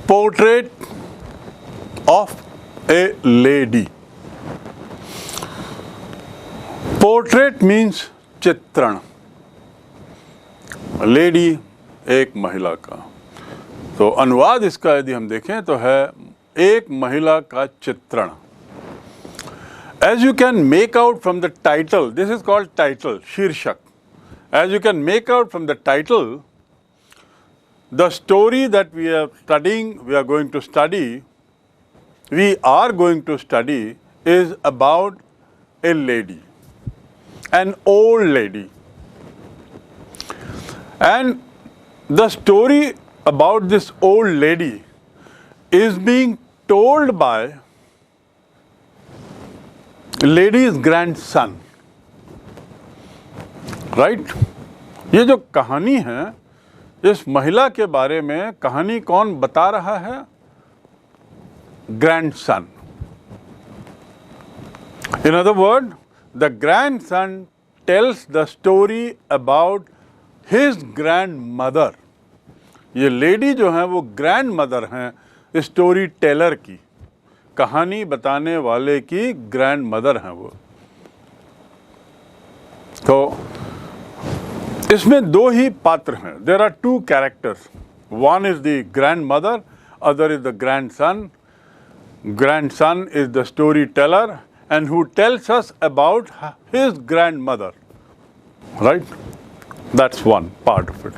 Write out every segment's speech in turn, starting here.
Portrait of a lady. Portrait means चित्रण, lady एक महिला का। तो अनुवाद इसका यदि हम देखें तो है एक महिला का चित्रण। As you can make out from the title, this is called title, शीर्षक. As you can make out from the title, the story that we are going to study is about a lady, an old lady. And the story about this old lady is being told by lady's grandson, right? ये जो कहानी है, इस महिला के बारे में कहानी कौन बता रहा है? Grandson. In other words, the grandson tells the story about his grandmother. ये लेडी जो है वो ग्रैंडमदर हैं स्टोरी टेलर की, कहानी बताने वाले की ग्रैंडमदर हैं वो। तो इसमें दो ही पात्र हैं। There are two characters, one is the grandmother, other is the grandson. Grandson is the storyteller and who tells us about his grandmother, right? That's one part of it.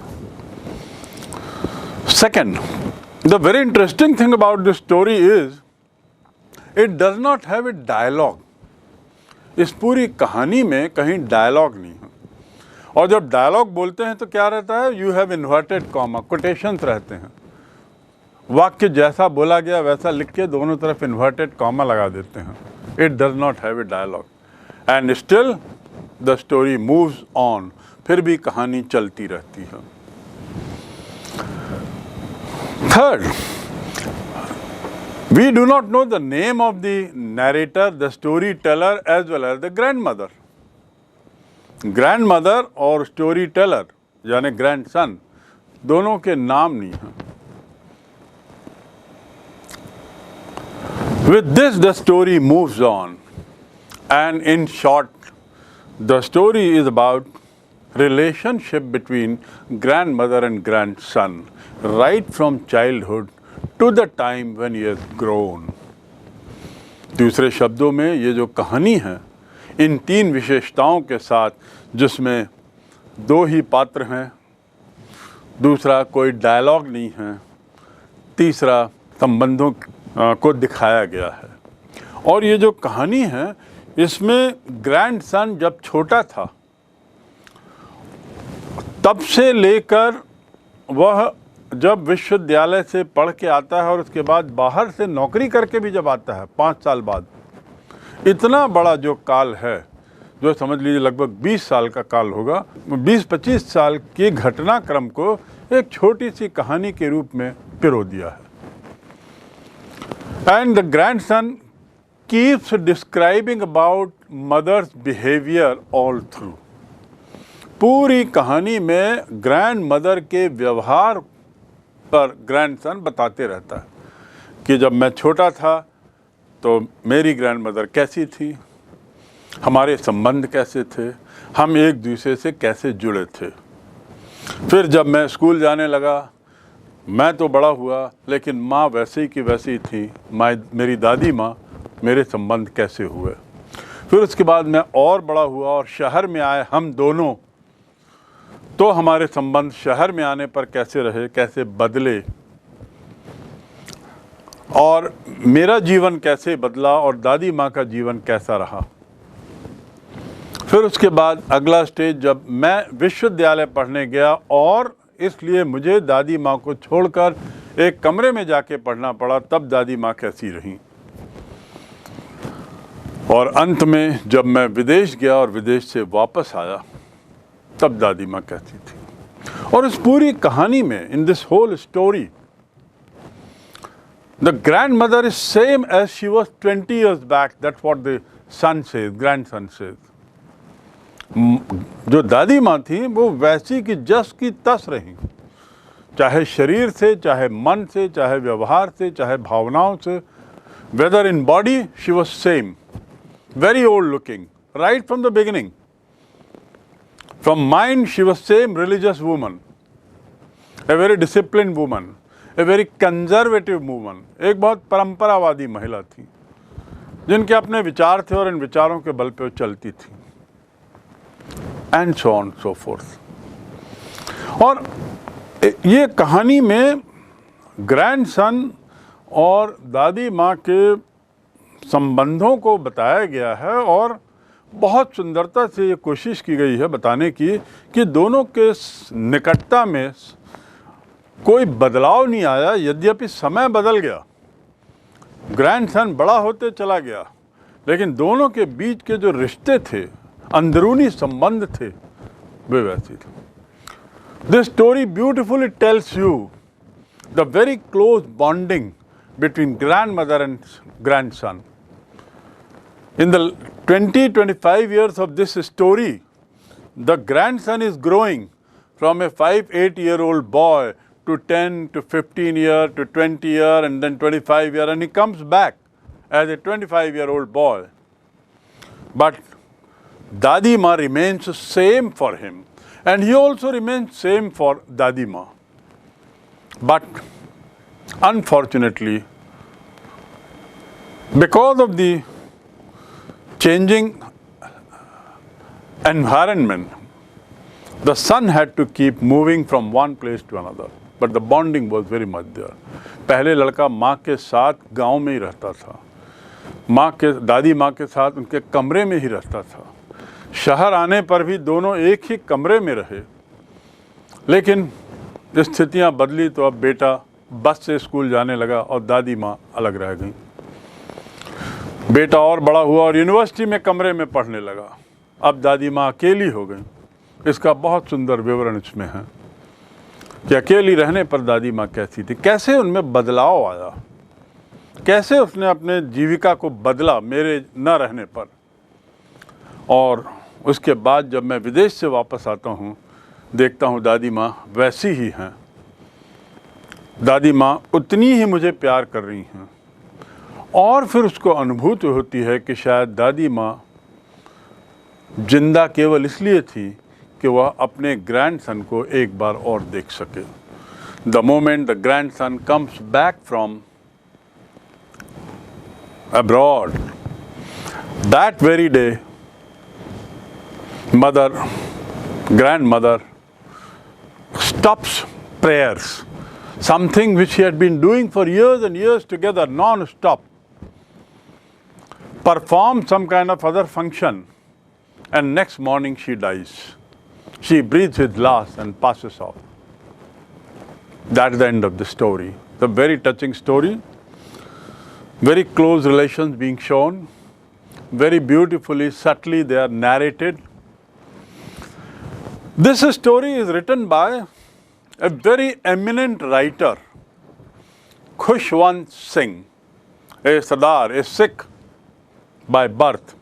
Second, the very interesting thing about this story is it does not have a dialogue. इस पूरी कहानी में कहीं dialogue नहीं है, और जब dialogue बोलते हैं तो क्या रहता है? You have inverted comma, quotations रहते हैं। वाक्य जैसा बोला गया वैसा लिख के दोनों तरफ इन्वर्टेड कॉमा लगा देते हैं। It does not have a dialogue, and still the story moves on. फिर भी कहानी चलती रहती है। Third, we do not know the name of the narrator, the storyteller, as well as the grandmother. Grandmother और storyteller यानी grandson दोनों के नाम नहीं हैं। With this, the story moves on, and in short, the story is about relationship between grandmother and grandson, right from childhood to the time when he has grown. दूसरे शब्दों में ये जो कहानी है, इन तीन विशेषताओं के साथ, जिसमें दो ही पात्र हैं, दूसरा कोई डायलॉग नहीं है, तीसरा संबंधों को दिखाया गया है। और ये जो कहानी है इसमें ग्रैंडसन जब छोटा था तब से लेकर वह जब विश्वविद्यालय से पढ़ के आता है और उसके बाद बाहर से नौकरी करके भी जब आता है 5 साल बाद, इतना बड़ा जो काल है, जो समझ लीजिए लगभग 20 साल का काल होगा, 20-25 साल के घटनाक्रम को एक छोटी सी कहानी के रूप में पिरो दिया है। And the grandson keeps describing about mother's behavior all through. पूरी कहानी में ग्रैंड मदर के व्यवहार पर ग्रैंडसन बताते रहता है कि जब मैं छोटा था तो मेरी ग्रैंड मदर कैसी थी, हमारे संबंध कैसे थे, हम एक दूसरे से कैसे जुड़े थे। फिर जब मैं स्कूल जाने लगा, मैं तो बड़ा हुआ लेकिन माँ वैसे ही की वैसी थी, मेरी दादी माँ, मेरे संबंध कैसे हुए। फिर उसके बाद मैं और बड़ा हुआ और शहर में आए हम दोनों, तो हमारे संबंध शहर में आने पर कैसे रहे, कैसे बदले, और मेरा जीवन कैसे बदला और दादी माँ का जीवन कैसा रहा। फिर उसके बाद अगला स्टेज, जब मैं विश्वविद्यालय पढ़ने गया और इसलिए मुझे दादी माँ को छोड़कर एक कमरे में जाके पढ़ना पड़ा, तब दादी माँ कैसी रहीं। और अंत में जब मैं विदेश गया और विदेश से वापस आया, तब दादी माँ कैसी थी। और इस पूरी कहानी में, in this whole story, the grandmother is same as she was 20 years back. That's what the son says, grandson says. जो दादी माँ थी वो वैसी की जस की तस रही। चाहे शरीर से, चाहे मन से, चाहे व्यवहार से, चाहे भावनाओं से. Whether in body, she was same, very old looking, right from the beginning. From mind, she was same religious woman, a very disciplined woman, a very conservative woman. एक बहुत परंपरावादी महिला थी जिनके अपने विचार थे और इन विचारों के बल पे वो चलती थी. And so on so forth. और ये कहानी में ग्रैंडसन और दादी माँ के संबंधों को बताया गया है और बहुत सुंदरता से ये कोशिश की गई है बताने की कि दोनों के निकटता में कोई बदलाव नहीं आया. यद्यपि समय बदल गया, ग्रैंडसन बड़ा होते चला गया, लेकिन दोनों के बीच के जो रिश्ते थे, अंदरूनी संबंध थे, वे वैसे थे. This story beautifully tells you the very close bonding between grandmother and grandson. In the 20-25 years of this story, the grandson is growing from a 5-8-year-old boy to 10 to 15 year to 20 year and then 25 year, and he comes back as a 25-year-old boy. But Dadi Ma remains same for him, and he also remains same for Dadi Ma. But unfortunately, because of the changing environment, the son had to keep moving from one place to another. But the bonding was very much there. पहले लड़का माँ के साथ गांव में ही रहता था, दादी माँ के साथ उनके कमरे में ही रहता था. शहर आने पर भी दोनों एक ही कमरे में रहे, लेकिन स्थितियाँ बदली तो अब बेटा बस से स्कूल जाने लगा और दादी माँ अलग रह गई. बेटा और बड़ा हुआ और यूनिवर्सिटी में कमरे में पढ़ने लगा. अब दादी माँ अकेली हो गई. इसका बहुत सुंदर विवरण इसमें है कि अकेली रहने पर दादी माँ कैसी थी, कैसे उनमें बदलाव आया, कैसे उसने अपने जीविका को बदला मेरे न रहने पर. और उसके बाद जब मैं विदेश से वापस आता हूँ, देखता हूँ दादी माँ वैसी ही हैं. दादी माँ उतनी ही मुझे प्यार कर रही हैं. और फिर उसको अनुभूति होती है कि शायद दादी माँ जिंदा केवल इसलिए थी कि वह अपने ग्रैंडसन को एक बार और देख सके. The moment the grandson comes back from abroad, that very day grandmother stops prayers, something which she had been doing for years and years together, non-stop, perform some kind of other function, and next morning she dies. She breathes his last and passes off. That's the end of the story. The very touching story, very close relations being shown, very beautifully, subtly they are narrated. This story is written by a very eminent writer, KHUSHWANT SINGH, a Sardar, a Sikh by birth,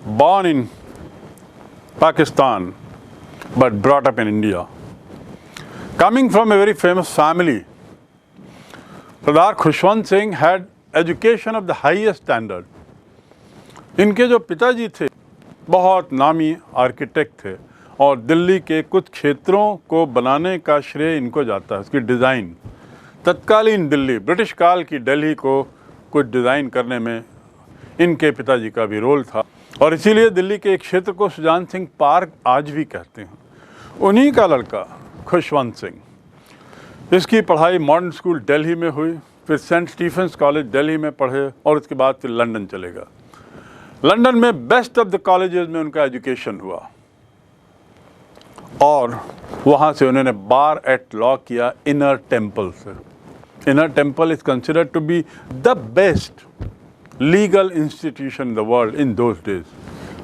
born in Pakistan but brought up in India. Coming from a very famous family, Sardar KHUSHWANT Singh had education of the highest standard. इनके जो पिताजी थे बहुत नामी architect थे और दिल्ली के कुछ क्षेत्रों को बनाने का श्रेय इनको जाता है. उसकी डिज़ाइन, तत्कालीन दिल्ली, ब्रिटिश काल की दिल्ली को कुछ डिज़ाइन करने में इनके पिताजी का भी रोल था. और इसीलिए दिल्ली के एक क्षेत्र को सुजान सिंह पार्क आज भी कहते हैं. उन्हीं का लड़का खुशवंत सिंह. इसकी पढ़ाई मॉडर्न स्कूल दिल्ली में हुई, फिर सेंट स्टीफेंस कॉलेज दिल्ली में पढ़े और उसके बाद फिर लंदन चलेगा. लंदन में बेस्ट ऑफ द कॉलेजेस में उनका एजुकेशन हुआ और वहाँ से उन्होंने बार एट लॉ किया इनर टेम्पल से. Inner Temple is considered to be the best legal institution in the world in those days.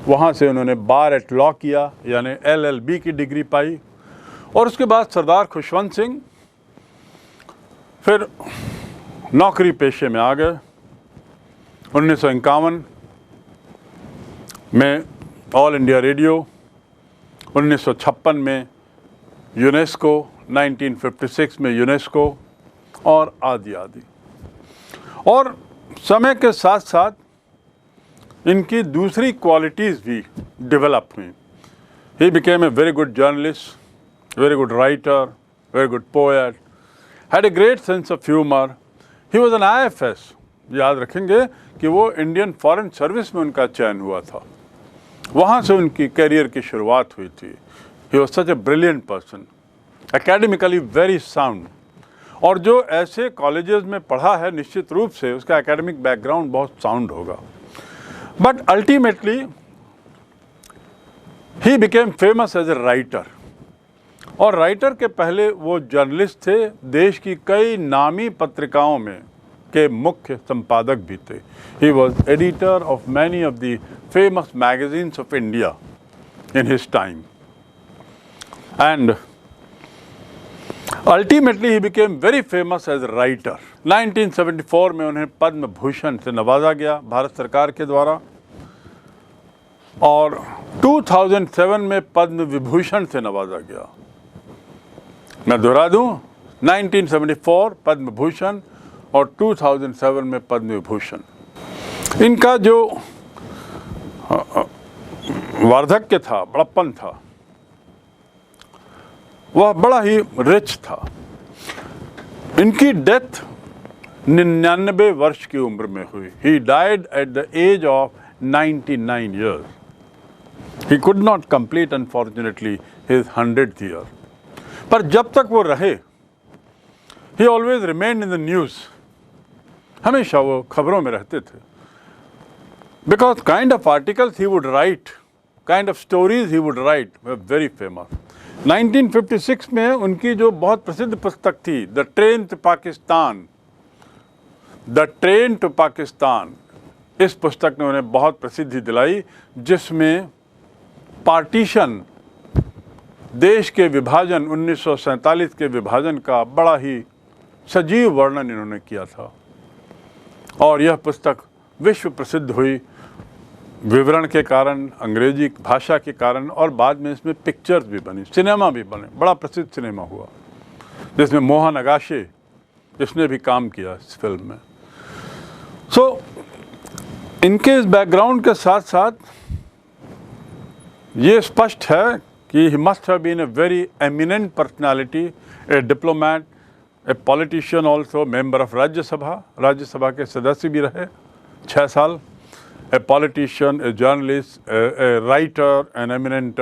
वहाँ से उन्होंने बार एट लॉ किया, यानी LLB की डिग्री पाई. और उसके बाद सरदार खुशवंत सिंह फिर नौकरी पेशे में आ गए. 1951 में ऑल इंडिया रेडियो, 1956 में यूनेस्को, 1956 में यूनेस्को और आदि आदि। और समय के साथ साथ इनकी दूसरी क्वालिटीज़ भी डेवलप हुई। He became a very good journalist, very good writer, very good poet, had a great sense of humor. He was an IFS. याद रखेंगे कि वो इंडियन फॉरेन सर्विस में उनका चयन हुआ था, वहाँ से उनकी करियर की शुरुआत हुई थी। He was such a brilliant person, academically very sound. और जो ऐसे कॉलेजेस में पढ़ा है निश्चित रूप से उसका एकेडमिक बैकग्राउंड बहुत साउंड होगा। But ultimately he became famous as a writer. और राइटर के पहले वो जर्नलिस्ट थे, देश की कई नामी पत्रिकाओं में के मुख्य संपादक भी थे। He was editor of many of the famous magazines of India in his time and ultimately he became very famous as a writer. 1974 में उन्हें पद्म भूषण से नवाजा गया भारत सरकार के द्वारा और 2007 में पद्म विभूषण से नवाजा गया। मैं दोहरा दूं, 1974 पद्म भूषण और 2007 में पद्म विभूषण। इनका जो वार्धक्य था, बड़प्पन था, वह बड़ा ही रिच था। इनकी डेथ 99 वर्ष की उम्र में हुई। He died at the age of 99 years. He could not complete unfortunately his 100th year. पर जब तक वो रहे, he always remained in the news. हमेशा वो खबरों में रहते थे। Because kind of articles he would write, kind of stories he would write were very famous. 1956 में उनकी जो बहुत प्रसिद्ध पुस्तक थी, the train to Pakistan, the train to Pakistan, इस पुस्तक ने उन्हें बहुत प्रसिद्धि दिलाई, जिसमें पार्टीशन, देश के विभाजन, 1947 के विभाजन का बड़ा ही सजीव वर्णन इन्होंने किया था। और यह पुस्तक विश्व प्रसिद्ध हुई विवरण के कारण, अंग्रेजी भाषा के कारण, और बाद में इसमें पिक्चर्स भी बनी, सिनेमा भी बने, बड़ा प्रसिद्ध सिनेमा हुआ जिसमें मोहन अगाशे इसने भी काम किया इस फिल्म में। सो इनके इस बैकग्राउंड के साथ साथ ये स्पष्ट है कि he must have been a very eminent personality, a diplomat, a politician also, member of Rajya Sabha के सदस्य भी रहे 6 साल, a politician, a journalist, a writer, an eminent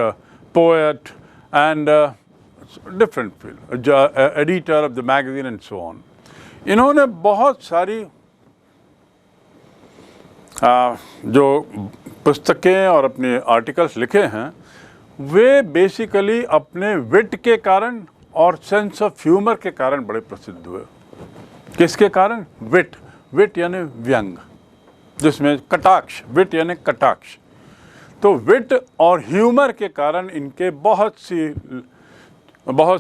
poet, and different field, editor of the magazine and so on. इन्होंने बहुत सारी जो पुस्तकें और अपने आर्टिकल्स लिखे हैं, वे बेसिकली अपने विट के कारण और सेंस ऑफ ह्यूमर के कारण बड़े प्रसिद्ध हुए। किसके कारण? विट यानी व्यंग, जिसमें कटाक्ष, विट यानी कटाक्ष। तो विट और ह्यूमर के कारण इनके बहुत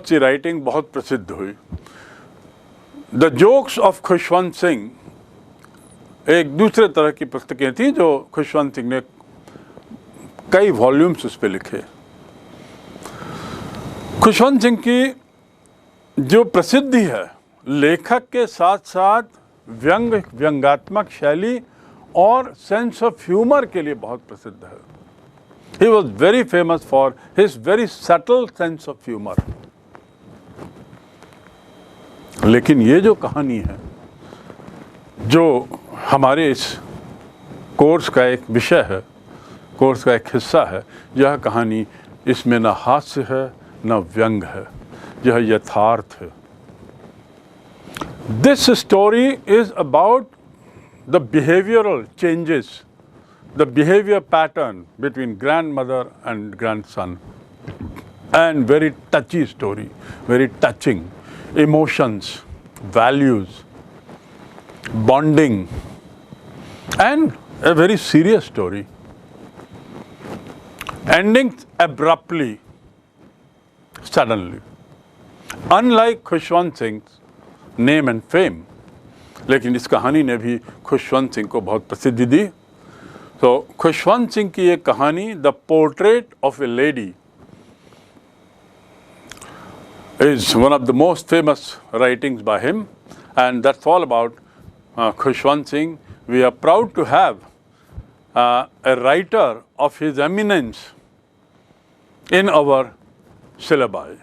सी राइटिंग बहुत प्रसिद्ध हुई। The jokes of Khushwant Singh एक दूसरे तरह की पुस्तकें थी जो खुशवंत सिंह ने कई वॉल्यूम्स उस पर लिखे। खुशवंत सिंह की जो प्रसिद्धि है, लेखक के साथ साथ व्यंगात्मक शैली और सेंस ऑफ ह्यूमर के लिए बहुत प्रसिद्ध है। He was very famous for his very subtle sense of humour. लेकिन ये जो कहानी है, जो हमारे इस कोर्स का एक विषय है, कोर्स का एक हिस्सा है, यह कहानी, इसमें न हास्य है न व्यंग है, यह यथार्थ है। This story is about the behavioral changes, the behavior pattern between grandmother and grandson, and very touchy story, very touching, emotions, values, bonding, and a very serious story, ending abruptly, suddenly, unlike Khushwant Singh's name and fame. लेकिन इस कहानी ने भी खुशवंत सिंह को बहुत प्रसिद्धि दी। तो खुशवंत सिंह की एक कहानी, the portrait of A lady, is one of the most famous writings by him, and that's all about KHUSHWANT Singh. We are proud to have a writer of his eminence in our syllabi.